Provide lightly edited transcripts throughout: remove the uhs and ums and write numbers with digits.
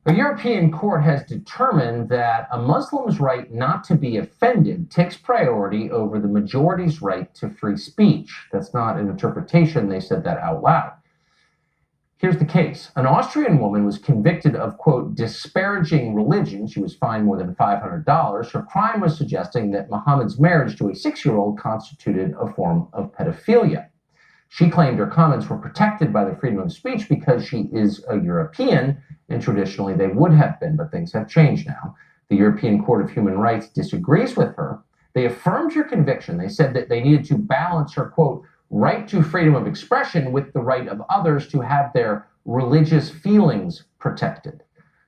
A European court has determined that a Muslim's right not to be offended takes priority over the majority's right to free speech. That's not an interpretation. They said that out loud. Here's the case. An Austrian woman was convicted of, quote, disparaging religion. She was fined more than $500. Her crime was suggesting that Mohammed's marriage to a 6-year-old constituted a form of pedophilia. She claimed her comments were protected by the freedom of speech because she is a European, and traditionally they would have been, but things have changed now. The European Court of Human Rights disagrees with her. They affirmed her conviction. They said that they needed to balance her, quote, right to freedom of expression with the right of others to have their religious feelings protected.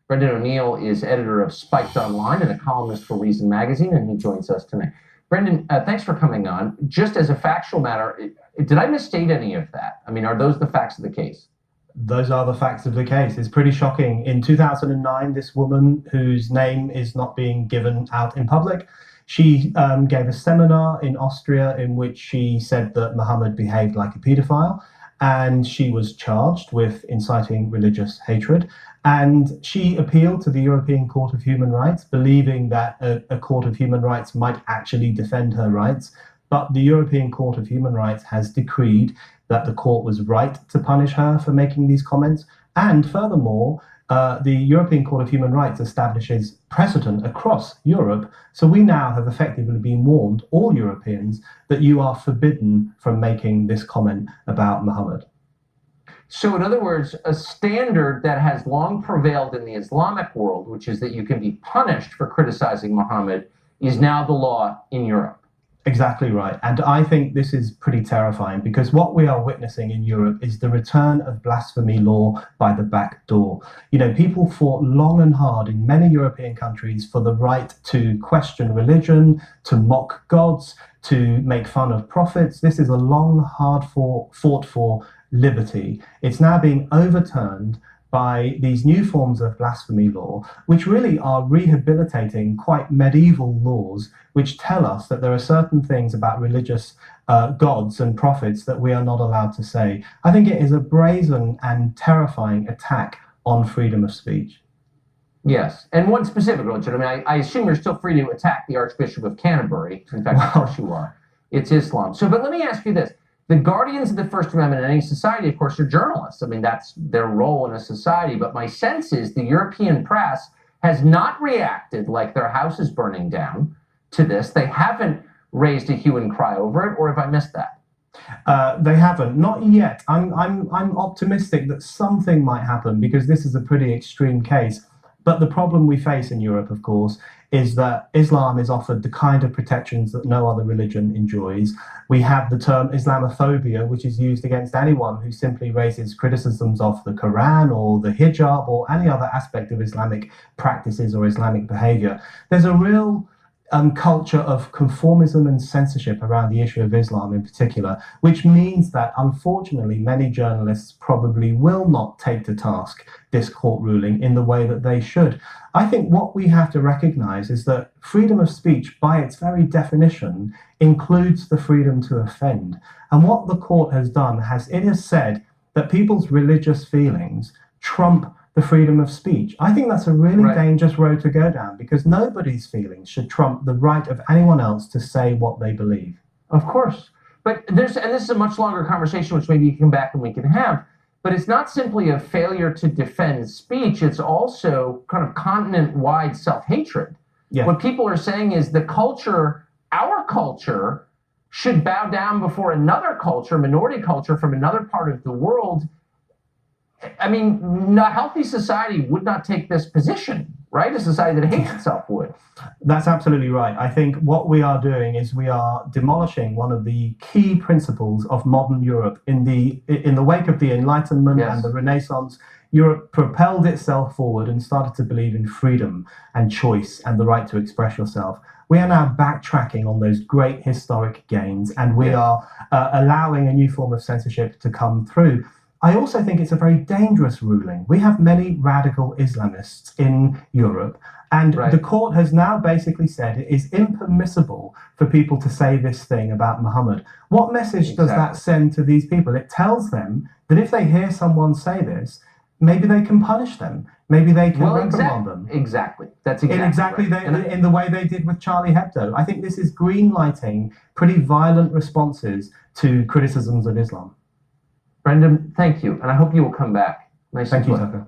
Brendan O'Neill is editor of Spiked Online and a columnist for Reason Magazine, and he joins us tonight. Brendan, thanks for coming on. Just as a factual matter, did I misstate any of that? I mean, are those the facts of the case? Those are the facts of the case. It's pretty shocking. In 2009, this woman, whose name is not being given out in public, she gave a seminar in Austria in which she said that Mohammed behaved like a paedophile, and she was charged with inciting religious hatred. And she appealed to the European Court of Human Rights, believing that a Court of Human Rights might actually defend her rights. But the European Court of Human Rights has decreed that the court was right to punish her for making these comments. And furthermore, the European Court of Human Rights establishes precedent across Europe. So we now have effectively been warned, all Europeans, that you are forbidden from making this comment about Mohammed. So in other words, a standard that has long prevailed in the Islamic world, which is that you can be punished for criticizing Mohammed, is now the law in Europe. Exactly right. And I think this is pretty terrifying because what we are witnessing in Europe is the return of blasphemy law by the back door. You know, people fought long and hard in many European countries for the right to question religion, to mock gods, to make fun of prophets. This is a long, hard fought for liberty. It's now being overturned by these new forms of blasphemy law, which really are rehabilitating quite medieval laws, which tell us that there are certain things about religious gods and prophets that we are not allowed to say. I think it is a brazen and terrifying attack on freedom of speech. Yes, and one specific religion. I mean, I assume you're still free to attack the Archbishop of Canterbury. In fact, of course you are. It's Islam. So, but let me ask you this. The guardians of the First Amendment in any society, of course, are journalists. I mean, that's their role in a society. But my sense is the European press has not reacted like their house is burning down to this. They haven't raised a hue and cry over it, or have I missed that? They haven't, not yet. I'm optimistic that something might happen because this is a pretty extreme case. But the problem we face in Europe, of course, is that Islam is offered the kind of protections that no other religion enjoys. We have the term Islamophobia, which is used against anyone who simply raises criticisms of the Quran or the hijab or any other aspect of Islamic practices or Islamic behavior. There's a real culture of conformism and censorship around the issue of Islam in particular, which means that unfortunately many journalists probably will not take to task this court ruling in the way that they should. I think what we have to recognize is that freedom of speech, by its very definition, includes the freedom to offend. And what the court has done it has said that people's religious feelings trump the freedom of speech. I think that's a really dangerous road to go down because nobody's feelings should trump the right of anyone else to say what they believe. Of course. But and this is a much longer conversation, which maybe you can come back and we can have. But it's not simply a failure to defend speech. It's also kind of continent-wide self-hatred. Yeah. What people are saying is the culture, our culture, should bow down before another culture, minority culture from another part of the world. I mean, a healthy society would not take this position, right? A society that hates itself would. That's absolutely right. I think what we are doing is we are demolishing one of the key principles of modern Europe. In the wake of the Enlightenment and the Renaissance, Europe propelled itself forward and started to believe in freedom and choice and the right to express yourself. We are now backtracking on those great historic gains, and we are allowing a new form of censorship to come through. I also think it's a very dangerous ruling. We have many radical Islamists in Europe, and the court has now basically said it is impermissible for people to say this thing about Muhammad. What message does that send to these people? It tells them that if they hear someone say this, maybe they can punish them. maybe they can reprimand them. Exactly. That's exactly right. In the way they did with Charlie Hebdo. I think this is green-lighting pretty violent responses to criticisms of Islam. Brendan, thank you, and I hope you will come back. Nice. Thank you, Tucker.